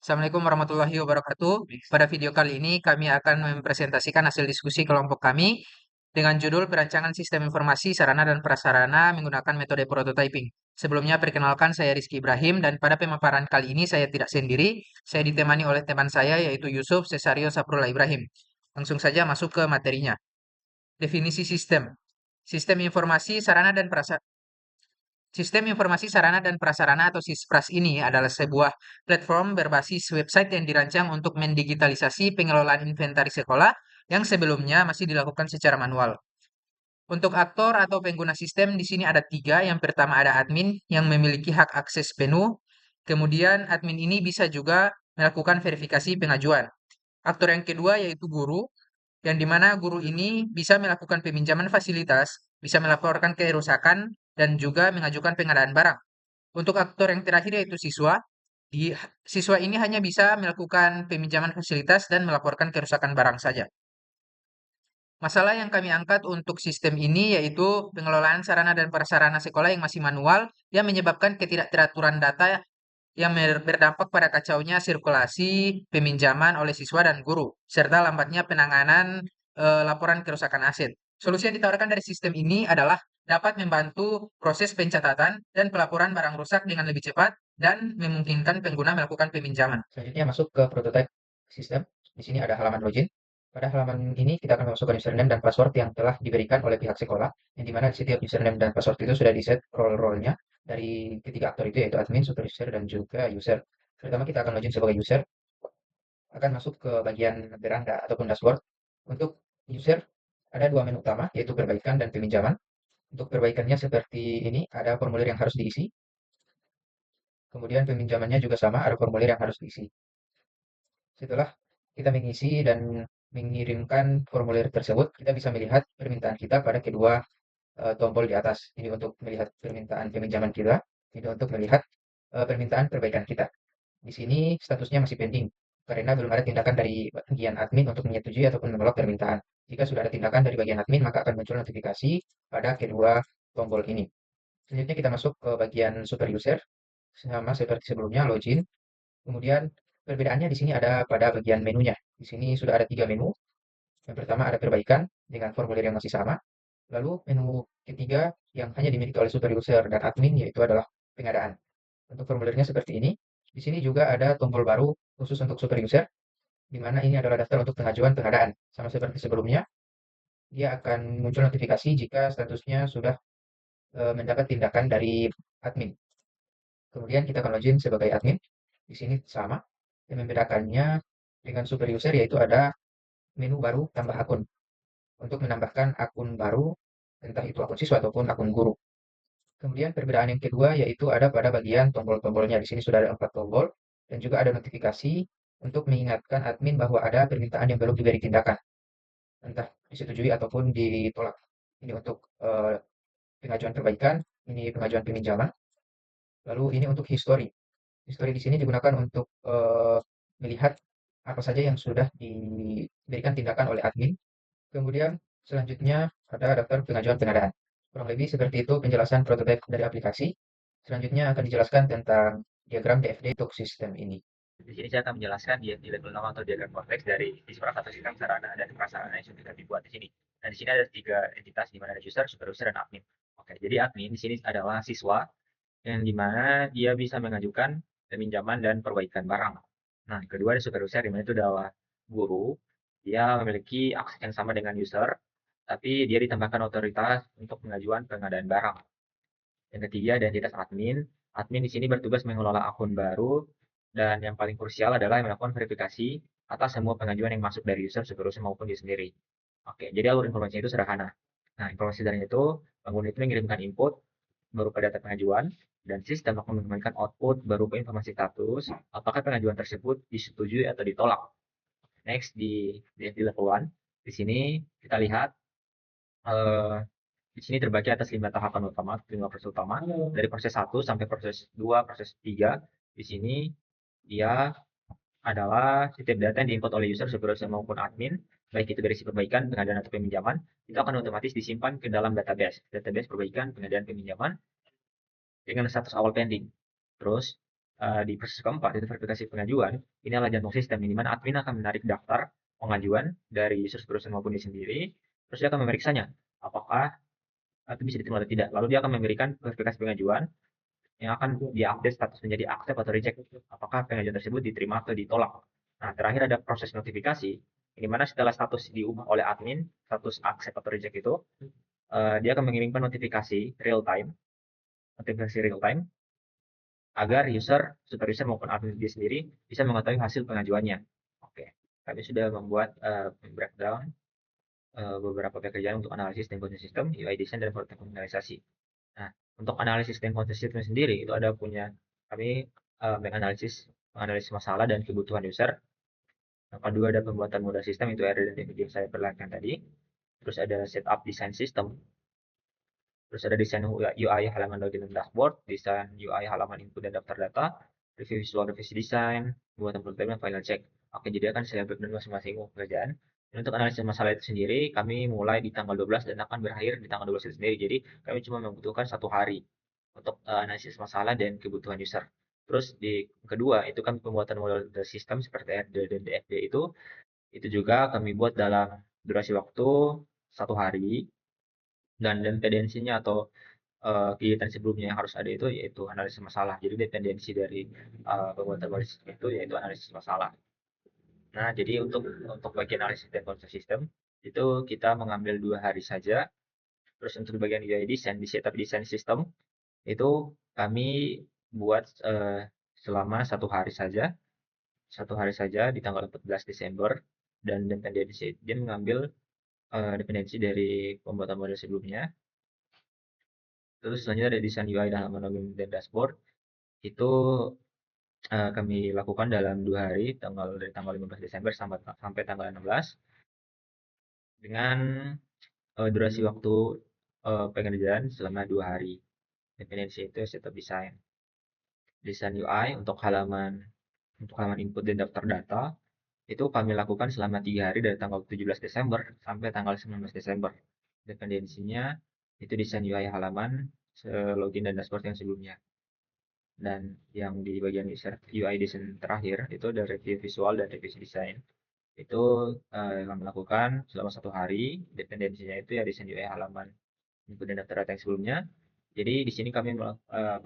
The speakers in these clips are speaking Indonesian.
Assalamualaikum warahmatullahi wabarakatuh. Pada video kali ini kami akan mempresentasikan hasil diskusi kelompok kami dengan judul Perancangan Sistem Informasi Sarana dan Prasarana menggunakan metode prototyping. Sebelumnya perkenalkan saya Rizky Ibrahim dan pada pemaparan kali ini saya tidak sendiri, saya ditemani oleh teman saya yaitu Yusuf Cesario Saprullah Ibrahim. Langsung saja masuk ke materinya. Definisi sistem. Sistem informasi sarana dan prasarana Sistem Informasi Sarana dan Prasarana atau SISPRAS ini adalah sebuah platform berbasis website yang dirancang untuk mendigitalisasi pengelolaan inventaris sekolah yang sebelumnya masih dilakukan secara manual. Untuk aktor atau pengguna sistem di sini ada tiga. Yang pertama ada admin yang memiliki hak akses penuh. Kemudian admin ini bisa juga melakukan verifikasi pengajuan. Aktor yang kedua yaitu guru, yang dimana guru ini bisa melakukan peminjaman fasilitas, bisa melaporkan kerusakan, dan juga mengajukan pengadaan barang. Untuk aktor yang terakhir yaitu siswa, siswa ini hanya bisa melakukan peminjaman fasilitas dan melaporkan kerusakan barang saja. Masalah yang kami angkat untuk sistem ini yaitu pengelolaan sarana dan prasarana sekolah yang masih manual yang menyebabkan ketidakteraturan data yang berdampak pada kacaunya sirkulasi peminjaman oleh siswa dan guru, serta lambatnya penanganan laporan kerusakan aset. Solusi yang ditawarkan dari sistem ini adalah dapat membantu proses pencatatan dan pelaporan barang rusak dengan lebih cepat dan memungkinkan pengguna melakukan peminjaman. Selanjutnya masuk ke prototype sistem. Di sini ada halaman login. Pada halaman ini kita akan memasukkan username dan password yang telah diberikan oleh pihak sekolah, yang dimana setiap username dan password itu sudah di-set role-role-nya dari ketiga aktor itu yaitu admin, super user, dan juga user. Pertama kita akan login sebagai user, akan masuk ke bagian beranda ataupun dashboard. Untuk user ada dua menu utama yaitu perbaikan dan peminjaman. Untuk perbaikannya seperti ini, ada formulir yang harus diisi. Kemudian peminjamannya juga sama, ada formulir yang harus diisi. Setelah kita mengisi dan mengirimkan formulir tersebut, kita bisa melihat permintaan kita pada kedua tombol di atas. Ini untuk melihat permintaan peminjaman kita, ini untuk melihat permintaan perbaikan kita. Di sini statusnya masih pending karena belum ada tindakan dari bagian admin untuk menyetujui ataupun menolak permintaan. Jika sudah ada tindakan dari bagian admin, maka akan muncul notifikasi pada kedua tombol ini. Selanjutnya kita masuk ke bagian super user, sama seperti sebelumnya, login. Kemudian perbedaannya di sini ada pada bagian menunya. Di sini sudah ada tiga menu. Yang pertama ada perbaikan dengan formulir yang masih sama. Lalu menu ketiga yang hanya dimiliki oleh super user dan admin yaitu adalah pengadaan. Untuk formulirnya seperti ini. Di sini juga ada tombol baru khusus untuk super user, di mana ini adalah daftar untuk pengajuan pengadaan. Sama seperti sebelumnya, dia akan muncul notifikasi jika statusnya sudah mendapat tindakan dari admin. Kemudian kita akan login sebagai admin. Di sini sama. Yang membedakannya dengan super user yaitu ada menu baru tambah akun. Untuk menambahkan akun baru, entah itu akun siswa ataupun akun guru. Kemudian perbedaan yang kedua yaitu ada pada bagian tombol-tombolnya. Di sini sudah ada 4 tombol dan juga ada notifikasi untuk mengingatkan admin bahwa ada permintaan yang belum diberi tindakan, entah disetujui ataupun ditolak. Ini untuk pengajuan perbaikan, ini pengajuan peminjaman. Lalu ini untuk history. History di sini digunakan untuk melihat apa saja yang sudah diberikan tindakan oleh admin. Kemudian selanjutnya ada daftar pengajuan pengadaan. Kurang lebih seperti itu penjelasan prototipe dari aplikasi. Selanjutnya akan dijelaskan tentang diagram DFD untuk sistem ini. Di sini saya akan menjelaskan di level 6 atau diagram konteks dari disperap atau sistem sarana dan prasarana yang sudah dibuat di sini. Dan di sini ada tiga entitas di mana ada user, super user, dan admin. Oke, jadi admin di sini adalah siswa yang di mana dia bisa mengajukan peminjaman dan perbaikan barang. Nah, kedua ada super user di mana itu adalah guru. Dia memiliki akses yang sama dengan user, tapi dia ditambahkan otoritas untuk pengajuan pengadaan barang. Yang ketiga ada identitas admin. Admin di sini bertugas mengelola akun baru dan yang paling krusial adalah melakukan verifikasi atas semua pengajuan yang masuk dari user, superuser maupun dia sendiri. Oke, jadi alur informasinya itu sederhana. Nah, informasi dari itu, pengguna itu mengirimkan input berupa data pengajuan dan sistem akan mengembalikan output berupa informasi status apakah pengajuan tersebut disetujui atau ditolak. Next di level 1, di sini kita lihat eh, di sini terbagi atas 5 tahapan utama, 5 proses utama. Dari proses 1 sampai proses 2, proses 3. Di sini dia adalah setiap data yang diinput oleh user, superuser maupun admin, baik itu dari si perbaikan, pengadaan atau peminjaman, itu akan otomatis disimpan ke dalam database perbaikan, pengadaan, peminjaman dengan status awal pending. Terus di proses keempat, itu verifikasi pengajuan, ini adalah jantung sistem, di mana admin akan menarik daftar pengajuan dari user superuser maupun dia sendiri, terus dia akan memeriksanya, apakah itu bisa diterima atau tidak. Lalu dia akan memberikan verifikasi pengajuan yang akan diupdate status menjadi accept atau reject. Apakah pengajuan tersebut diterima atau ditolak. Nah, terakhir ada proses notifikasi, di mana setelah status diubah oleh admin, status accept atau reject itu, dia akan mengirimkan notifikasi real time, agar super user maupun admin dia sendiri bisa mengetahui hasil pengajuannya. Oke, kami sudah membuat breakdown beberapa pekerjaan untuk analisis dan konten sistem, UI design, dan protokol finalisasi. Nah, untuk analisis dan konten sistem sendiri itu ada punya kami menganalisis masalah dan kebutuhan user. Yang kedua ada pembuatan modal sistem, itu ada di video saya perlihatkan tadi. Terus ada setup desain sistem. Terus ada desain UI halaman login dan dashboard, desain UI halaman input dan daftar data, review visual, revisi desain, pembuatan prototype, dan final check. Oke, jadi akan saya breakdown masing-masing pekerjaan. Dan untuk analisis masalah itu sendiri, kami mulai di tanggal 12 dan akan berakhir di tanggal 12 itu sendiri. Jadi, kami cuma membutuhkan 1 hari untuk analisis masalah dan kebutuhan user. Terus di kedua, itu kan pembuatan model sistem seperti RD dan DFD itu juga kami buat dalam durasi waktu 1 hari, dan dependensinya atau kegiatan sebelumnya yang harus ada itu yaitu analisis masalah. Jadi dependensi dari pembuatan model sistem itu yaitu analisis masalah. Nah, jadi untuk bagian analisis dan konsep sistem itu kita mengambil 2 hari saja. Terus untuk bagian UI design, di setup desain sistem itu kami buat selama 1 hari saja, 1 hari saja di tanggal 14 Desember, dan dependensi dia mengambil dependensi dari pembuatan model sebelumnya. Terus selanjutnya ada desain UI dan halaman login dan dashboard. Itu kami lakukan dalam 2 hari, dari tanggal 15 Desember sampai tanggal 16, dengan durasi waktu pengerjaan selama 2 hari. Dependensi itu setup desain. Desain UI untuk halaman input dan daftar data itu kami lakukan selama 3 hari dari tanggal 17 Desember sampai tanggal 19 Desember. Dependensinya itu desain UI halaman, login dan dashboard yang sebelumnya. Dan yang di bagian UI design terakhir itu ada review visual dan revisi desain. Itu kami lakukan selama 1 hari. Dependensinya itu ya desain UI halaman, input dan daftar data yang sebelumnya. Jadi di sini kami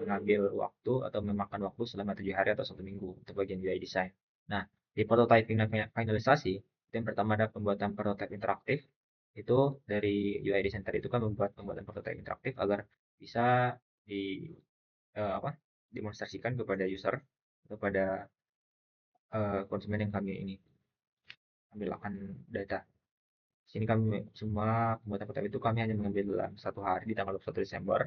mengambil waktu atau memakan waktu selama 7 hari atau 1 minggu untuk bagian UI design. Nah, di prototyping dan finalisasi, itu yang pertama ada pembuatan prototype interaktif. Itu dari UI design tadi itu kan membuat pembuatan prototype interaktif agar bisa di apa, demonstrasikan kepada user, kepada konsumen yang kami ini ambil akan data. Di sini kami semua pembuatan prototype itu kami hanya mengambil dalam 1 hari di tanggal 21 Desember.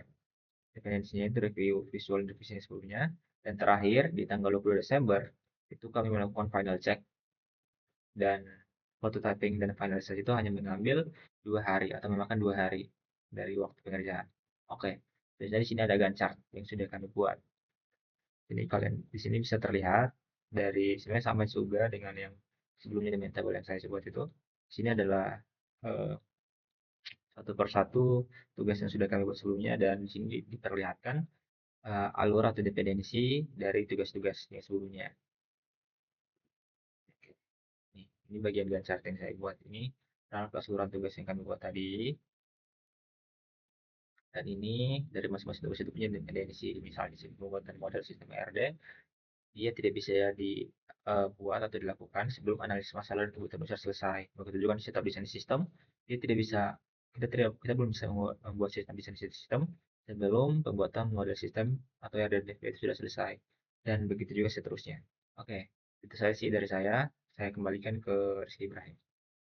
Dependensinya itu review visual dan revisi sebelumnya. Dan terakhir di tanggal 20 Desember itu kami melakukan final check, dan prototyping dan finalisasi itu hanya mengambil 2 hari atau memakan 2 hari dari waktu pengerjaan. Oke, jadi di sini ada Gantt chart yang sudah kami buat. Ini kalian di sini bisa terlihat dari sebenarnya sama juga dengan yang sebelumnya di tabel yang saya buat itu. Di sini adalah eh, satu persatu tugas yang sudah kami buat sebelumnya, dan di sini diperlihatkan alur atau dependensi dari tugas-tugas yang sebelumnya. Nih, ini bagian Gantt chart yang saya buat ini, adalah keseluruhan tugas yang kami buat tadi. Dan ini dari masing-masing tugas itu punya dependensi. Misalnya di sini pembuatan model sistem RD, dia tidak bisa dibuat atau dilakukan sebelum analisis masalah dan kebutuhan user selesai. Begitu juga di setup desain sistem, dia tidak bisa kita belum bisa membuat sistem desain sistem sebelum pembuatan model sistem atau RDF itu sudah selesai. Dan begitu juga seterusnya. Oke, itu saja sih dari saya. Saya kembalikan ke Rizky Ibrahim.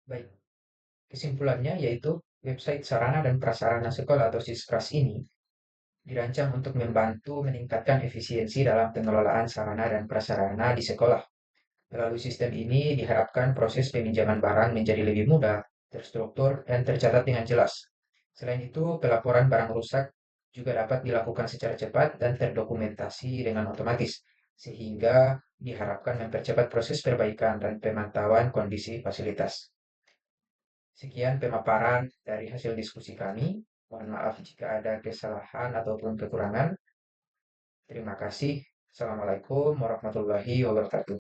Baik, kesimpulannya yaitu website sarana dan prasarana sekolah atau Siskras ini dirancang untuk membantu meningkatkan efisiensi dalam pengelolaan sarana dan prasarana di sekolah. Melalui sistem ini diharapkan proses peminjaman barang menjadi lebih mudah, terstruktur, dan tercatat dengan jelas. Selain itu, pelaporan barang rusak juga dapat dilakukan secara cepat dan terdokumentasi dengan otomatis, sehingga diharapkan mempercepat proses perbaikan dan pemantauan kondisi fasilitas. Sekian pemaparan dari hasil diskusi kami. Mohon maaf jika ada kesalahan ataupun kekurangan. Terima kasih. Assalamualaikum warahmatullahi wabarakatuh.